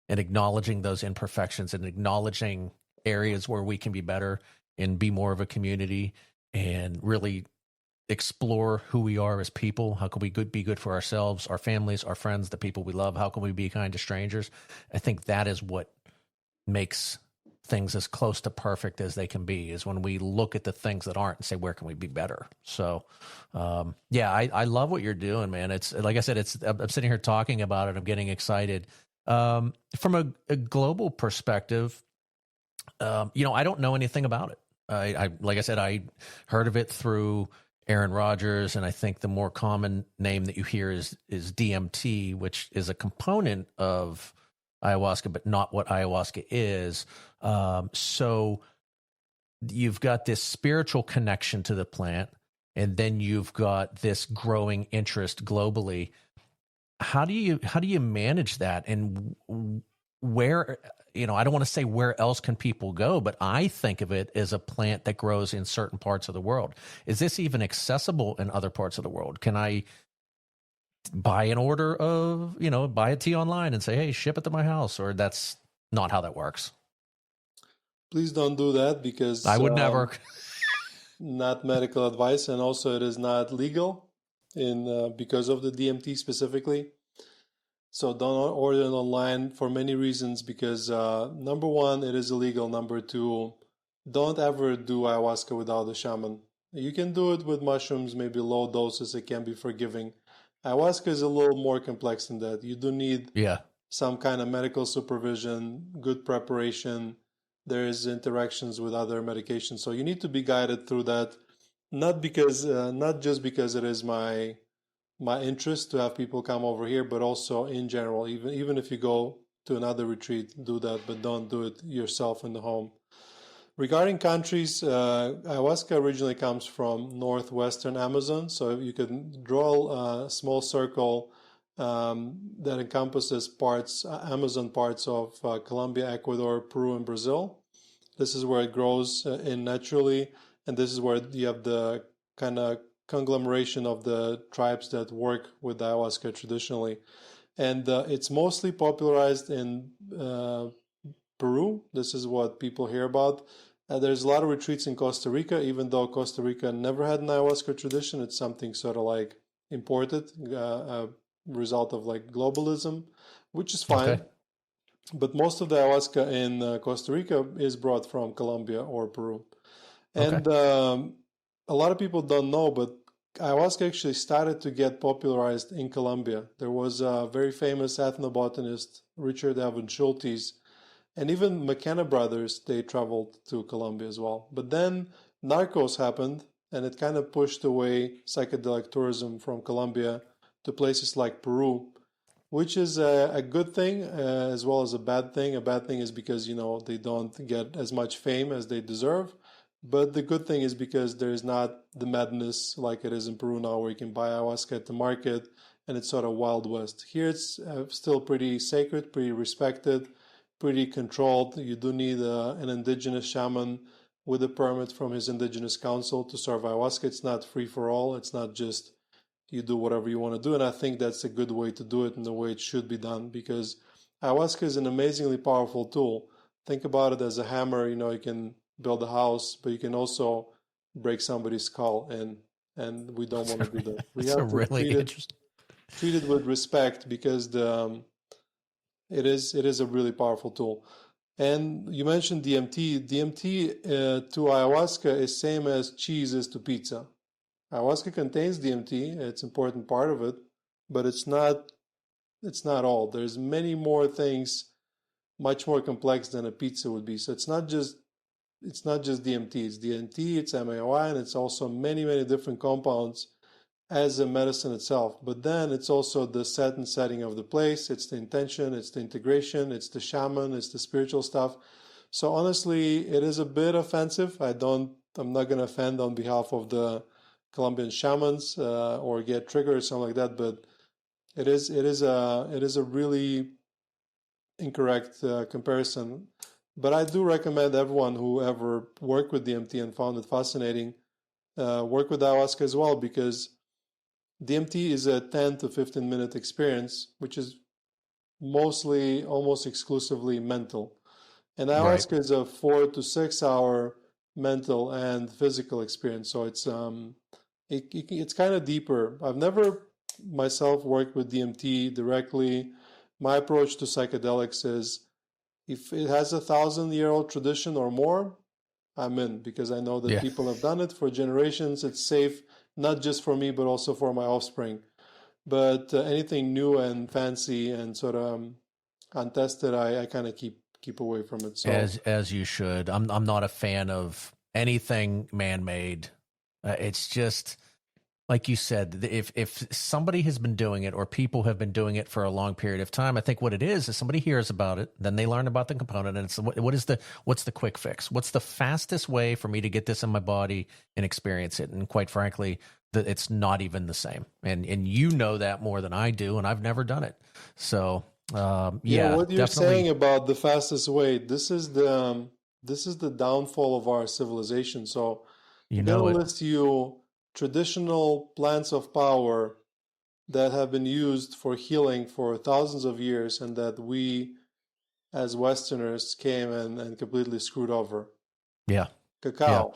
and acknowledging those imperfections and acknowledging areas where we can be better and be more of a community and really explore who we are as people. How can we be good for ourselves, our families, our friends, the people we love? How can we be kind to strangers? I think that is what makes things as close to perfect as they can be, is when we look at the things that aren't and say, where can we be better? So, yeah, I love what you're doing, man. It's like I said, I'm sitting here talking about it. I'm getting excited. From a global perspective, I don't know anything about it. Like I said, I heard of it through Aaron Rodgers, and I think the more common name that you hear is DMT, which is a component of ayahuasca, but not what ayahuasca is. So you've got this spiritual connection to the plant, and then you've got this growing interest globally. How do you manage that, and where, I don't want to say where else can people go, but I think of it as a plant that grows in certain parts of the world. Is this even accessible in other parts of the world? Can I buy an order of, buy a tea online and say, hey, ship it to my house? Or that's not how that works? Please don't do that, I because would never. not medical advice, and also it is not legal because of the DMT specifically. So don't order it online for many reasons, because number one, it is illegal. Number two, don't ever do ayahuasca without a shaman. You can do it with mushrooms, maybe low doses, it can be forgiving. Ayahuasca is a little more complex than that. You do need Yeah. some kind of medical supervision, good preparation, there's interactions with other medications. So you need to be guided through that, not just because it is my interest to have people come over here, but also in general, even if you go to another retreat, do that, but don't do it yourself in the home. Regarding countries, ayahuasca originally comes from northwestern Amazon. So you can draw a small circle that encompasses Amazon parts of Colombia, Ecuador, Peru, and Brazil. This is where it grows in naturally, and this is where you have the kind of conglomeration of the tribes that work with ayahuasca traditionally. And it's mostly popularized in Peru. This is what people hear about. There's a lot of retreats in Costa Rica, even though Costa Rica never had an ayahuasca tradition. It's something sort of like imported, a result of like globalism, which is fine. Okay. But most of the ayahuasca in Costa Rica is brought from Colombia or Peru. And a lot of people don't know, but ayahuasca actually started to get popularized in Colombia. There was a very famous ethnobotanist, Richard Evan Schultes, and even McKenna brothers, they traveled to Colombia as well. But then Narcos happened, and it kind of pushed away psychedelic tourism from Colombia to places like Peru, which is a good thing as well as a bad thing. A bad thing is because, they don't get as much fame as they deserve. But the good thing is because there's not the madness like it is in Peru now, where you can buy ayahuasca at the market and it's sort of Wild West. Here it's still pretty sacred, pretty respected, pretty controlled. You do need an indigenous shaman with a permit from his indigenous council to serve ayahuasca. It's not free for all. It's not just you do whatever you want to do. And I think that's a good way to do it and the way it should be done, because ayahuasca is an amazingly powerful tool. Think about it as a hammer. You can build a house, but you can also break somebody's skull, and we don't want to do that. We have to treat it with respect, because it is a really powerful tool. And you mentioned DMT. DMT to ayahuasca is same as cheese is to pizza. Ayahuasca contains DMT; it's an important part of it, but it's not all. There's many more things, much more complex than a pizza would be. So it's not just DMT. It's DMT, it's MAOI, and it's also many, many different compounds as a medicine itself. But then it's also the set and setting of the place. It's the intention, it's the integration, it's the shaman, it's the spiritual stuff. So honestly, it is a bit offensive. I'm not going to offend on behalf of the Colombian shamans or get triggered or something like that. But it is a really incorrect comparison. But I do recommend everyone who ever worked with DMT and found it fascinating, work with ayahuasca as well, because DMT is a 10 to 15 minute experience, which is mostly, almost exclusively mental. And ayahuasca is a 4 to 6 hour mental and physical experience. So it's kind of deeper. I've never myself worked with DMT directly. My approach to psychedelics is, if it has 1,000-year-old tradition or more, I'm in, because I know that people have done it for generations. It's safe, not just for me, but also for my offspring. But anything new and fancy and sort of untested, I kind of keep away from it. So as you should. I'm not a fan of anything man-made. It's just, like you said, if somebody has been doing it, or people have been doing it for a long period of time, I think what it is somebody hears about it, then they learn about the component, and it's what's the quick fix? What's the fastest way for me to get this in my body and experience it? And quite frankly, it's not even the same. And you know that more than I do, and I've never done it. So what you're definitely saying about the fastest way, this is the downfall of our civilization. So I'm going to list you traditional plants of power that have been used for healing for thousands of years, and that we as Westerners came and completely screwed over. Cacao.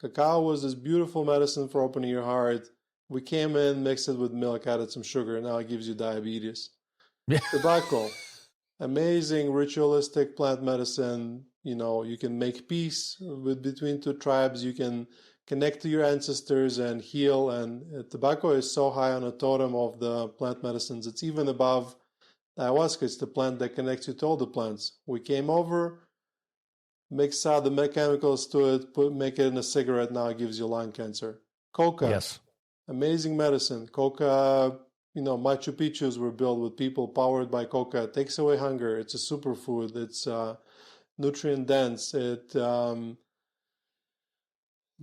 Cacao was this beautiful medicine for opening your heart. We came in, mixed it with milk, added some sugar, and now it gives you diabetes. Tobacco. Amazing ritualistic plant medicine. You can make peace between two tribes. You can connect to your ancestors and heal. And tobacco is so high on a totem of the plant medicines. It's even above ayahuasca. It's the plant that connects you to all the plants. We came over, mix out the chemicals to it, make it in a cigarette. Now it gives you lung cancer. Coca, Yes. amazing medicine. Coca, Machu Picchu's were built with people powered by coca. It takes away hunger. It's a superfood. It's nutrient dense. It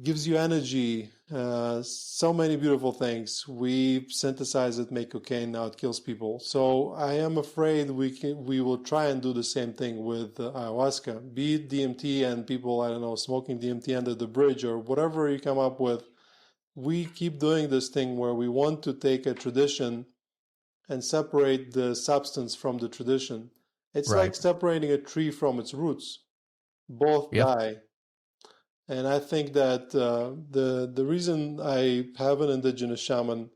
gives you energy. So many beautiful things. We synthesize it, make cocaine. Now it kills people. So I am afraid we will try and do the same thing with ayahuasca. Be it DMT and people, I don't know, smoking DMT under the bridge or whatever you come up with. We keep doing this thing where we want to take a tradition and separate the substance from the tradition. It's like separating a tree from its roots. Both die. And I think that the reason I have an indigenous shaman,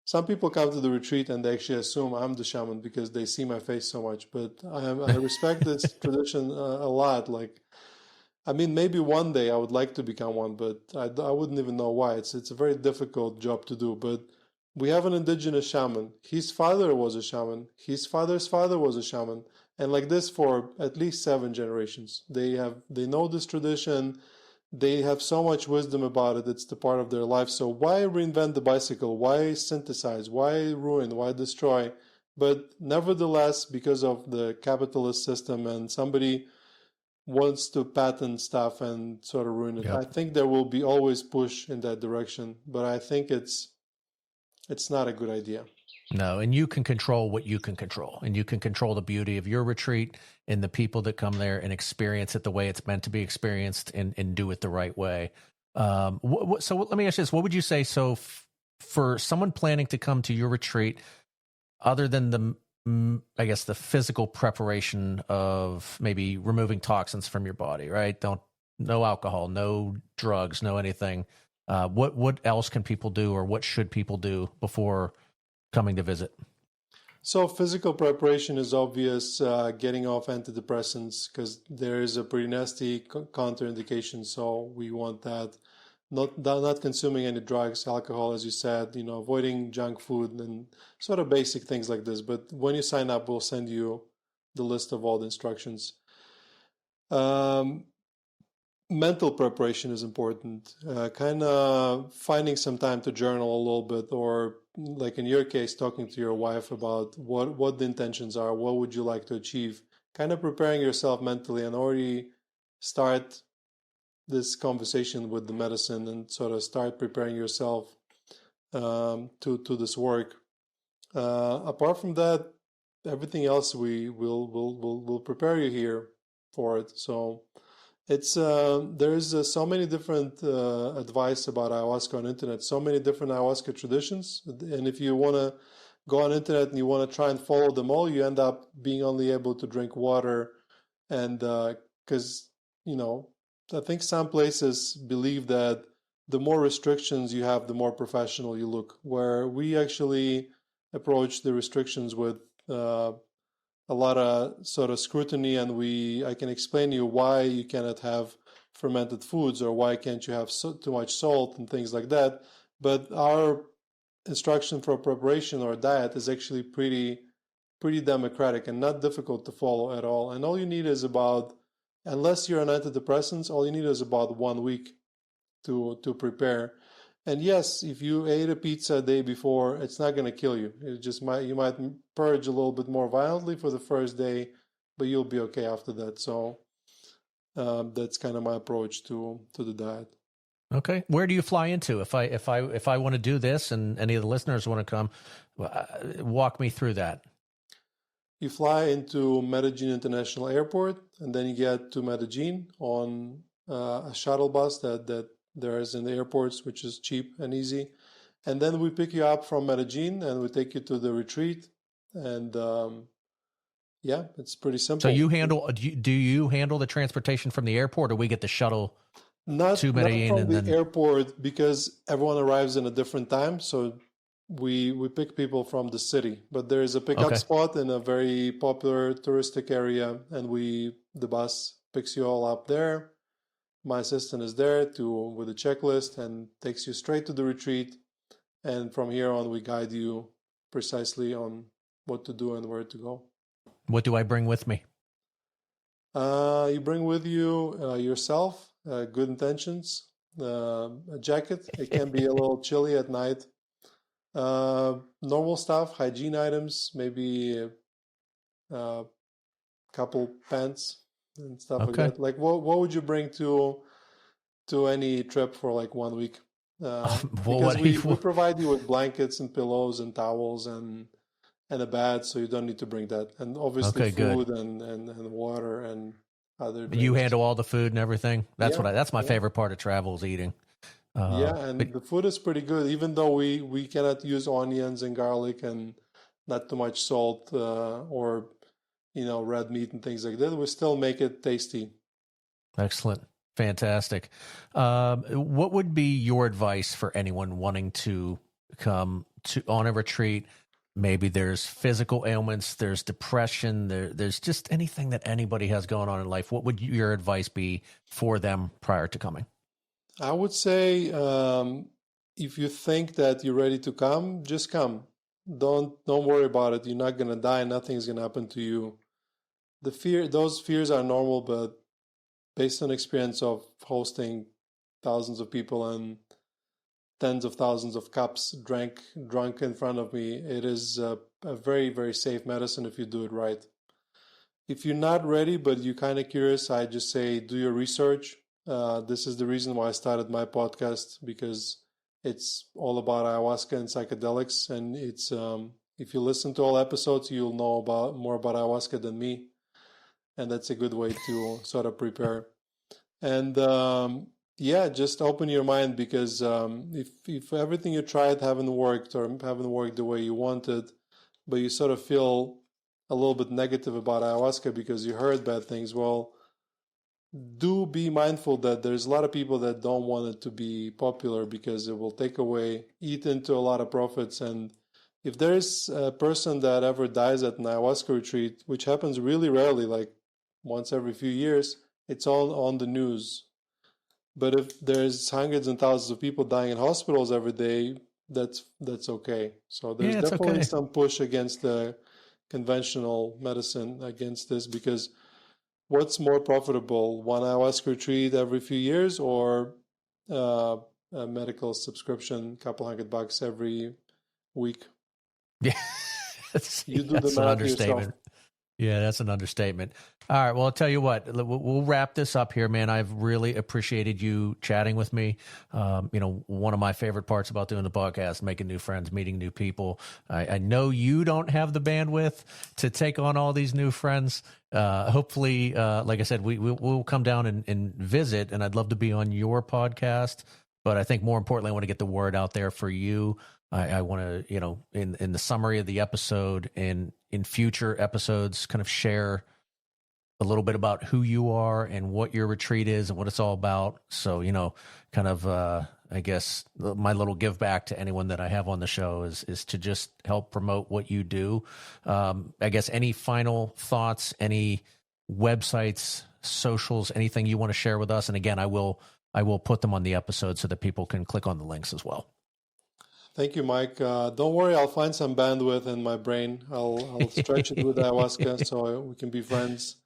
some people come to the retreat and they actually assume I'm the shaman because they see my face so much. But I respect this tradition a lot. Like, I mean, maybe one day I would like to become one, but I wouldn't even know why. It's a very difficult job to do. But we have an indigenous shaman. His father was a shaman. His father's father was a shaman. And like this for at least 7 generations. They know this tradition. They have so much wisdom about it. It's the part of their life. So why reinvent the bicycle? Why synthesize? Why ruin? Why destroy? But nevertheless, because of the capitalist system and somebody wants to patent stuff and sort of ruin it, I think there will be always push in that direction. But I think it's not a good idea. No, and you can control what you can control, and you can control the beauty of your retreat and the people that come there and experience it the way it's meant to be experienced and do it the right way. So let me ask you this. What would you say? So for someone planning to come to your retreat, other than I guess the physical preparation of maybe removing toxins from your body, right? No alcohol, no drugs, no anything. What else can people do, or what should people do before coming to visit? So physical preparation is obvious, getting off antidepressants, because there is a pretty nasty contraindication. So we want that. Not consuming any drugs, alcohol, as you said, avoiding junk food and sort of basic things like this. But when you sign up, we'll send you the list of all the instructions. Mental preparation is important. Kind of finding some time to journal a little bit, or like in your case, talking to your wife about what the intentions are, what would you like to achieve, kind of preparing yourself mentally and already start this conversation with the medicine and sort of start preparing yourself to this work. Apart from that, everything else we will prepare you here for it. So it's there's so many different advice about ayahuasca on internet, so many different ayahuasca traditions, and if you want to go on internet and you want to try and follow them all, you end up being only able to drink water, and because I think some places believe that the more restrictions you have, the more professional you look, where we actually approach the restrictions with a lot of sort of scrutiny, and I can explain to you why you cannot have fermented foods, or why can't you have too much salt and things like that. But our instruction for preparation or diet is actually pretty democratic and not difficult to follow at all. And all you need is unless you're on antidepressants, all you need is about 1 week to prepare. And yes, if you ate a pizza a day before, it's not going to kill you. You might purge a little bit more violently for the first day, but you'll be okay after that. So that's kind of my approach to the diet. Okay, where do you fly into? If I want to do this, and any of the listeners want to come, walk me through that. You fly into Medellin International Airport, and then you get to Medellin on a shuttle bus that there is in the airports, which is cheap and easy. And then we pick you up from Medellin and we take you to the retreat. And it's pretty simple. So do you handle the transportation from the airport, or we get the shuttle to Medellin? Not from the airport, because everyone arrives in a different time. So we pick people from the city, but there is a pickup spot in a very popular touristic area, and the bus picks you all up there. My assistant is there with a checklist and takes you straight to the retreat. And from here on, we guide you precisely on what to do and where to go. What do I bring with me? You bring with you yourself, good intentions, a jacket. It can be a little chilly at night. Normal stuff, hygiene items, maybe a couple pants and stuff like Okay. that. Like what would you bring to any trip for like 1 week? Well, Because what do we you, provide you with blankets and pillows and towels and a bed, so you don't need to bring that. And obviously okay, good. food and water and other You drinks. handle all the food and everything. Yeah, That's my yeah. favorite part of travel is eating. Yeah, But and the food is pretty good, even though we cannot use onions and garlic and not too much salt or red meat and things like that. We still make it tasty. excellent. Fantastic. What would be your advice for anyone wanting to come to on a retreat? Maybe there's physical ailments, there's depression, there's just anything that anybody has going on in life. What would your advice be for them prior to coming? I would say if you think that you're ready to come, just come. Don't worry about it. You're not gonna die. Nothing's gonna happen to you. Those fears are normal, but based on experience of hosting thousands of people and tens of thousands of cups drunk in front of me, it is a very, very safe medicine if you do it right. If you're not ready, but you're kind of curious, I just say do your research. This is the reason why I started my podcast, because it's all about ayahuasca and psychedelics. And it's if you listen to all episodes, you'll know about more about ayahuasca than me, and that's a good way to sort of prepare. And yeah, just open your mind, because if everything you tried haven't worked or haven't worked the way you wanted, but you sort of feel a little bit negative about ayahuasca because you heard bad things, well, do be mindful that there's a lot of people that don't want it to be popular because it will take away, eat into a lot of profits. And if there's a person that ever dies at an ayahuasca retreat, which happens really rarely, like once every few years, it's all on the news. But if there's hundreds and thousands of people dying in hospitals every day, that's okay. So there's Yeah, it's definitely okay. some push against the conventional medicine against this, because what's more profitable, one ayahuasca retreat every few years, or uh, a medical subscription, couple $100 every week? Yeah, You do the that's an math yourself. understatement. Yeah, that's an understatement. All right. Well, I'll tell you what, we'll wrap this up here, man. I've really appreciated you chatting with me. One of my favorite parts about doing the podcast, making new friends, meeting new people. I know you don't have the bandwidth to take on all these new friends. Hopefully, like I said, we'll come down and visit, and I'd love to be on your podcast. But I think more importantly, I want to get the word out there for you. I want to, in the summary of the episode and in future episodes, kind of share a little bit about who you are and what your retreat is and what it's all about. So, kind of, I guess my little give back to anyone that I have on the show is to just help promote what you do. I guess any final thoughts, any websites, socials, anything you want to share with us. And again, I will put them on the episode so that people can click on the links as well. Thank you, Mike. Don't worry, I'll find some bandwidth in my brain. I'll stretch it with ayahuasca so we can be friends.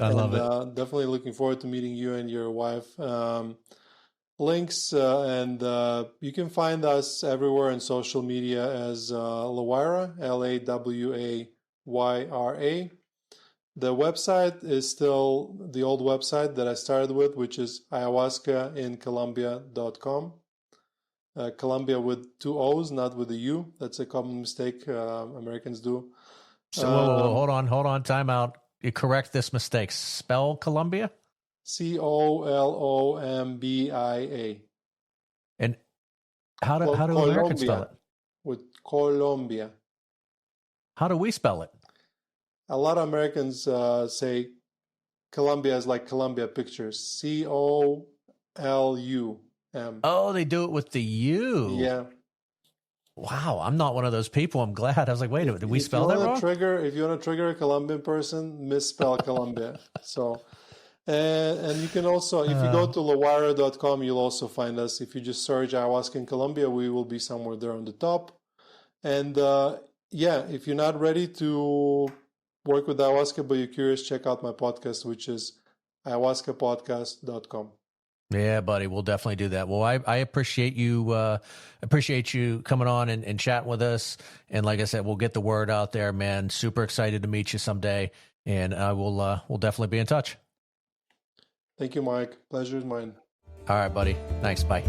I And love it. definitely looking forward to meeting you and your wife. Links and you can find us everywhere in social media as Lawayra, Lawayra. The website is still the old website that I started with, which is ayahuascaincolombia.com. Colombia with two O's, not with a U. That's a common mistake Americans do. So, whoa, hold on, time out. You correct this mistake. Spell Colombia? Colombia. And how do Americans spell Colombia, it? with Colombia. How do we spell it? A lot of Americans say Colombia is like Columbia Pictures. Colum. Oh, they do it with the U. Yeah. Wow, I'm not one of those people. I'm glad. I was like, wait a minute, did we spell that wrong? If you want to trigger a Colombian person, misspell Colombia. So, and you can also, if you go to lawayra.com, you'll also find us. If you just search ayahuasca in Colombia, we will be somewhere there on the top. And yeah, if you're not ready to work with ayahuasca, but you're curious, check out my podcast, which is ayahuascapodcast.com. Yeah, buddy, we'll definitely do that. Well, I appreciate you coming on and chatting with us. And like I said, we'll get the word out there, man. Super excited to meet you someday, and we'll definitely be in touch. Thank you, Mike. Pleasure is mine. All right, buddy. Thanks. Bye.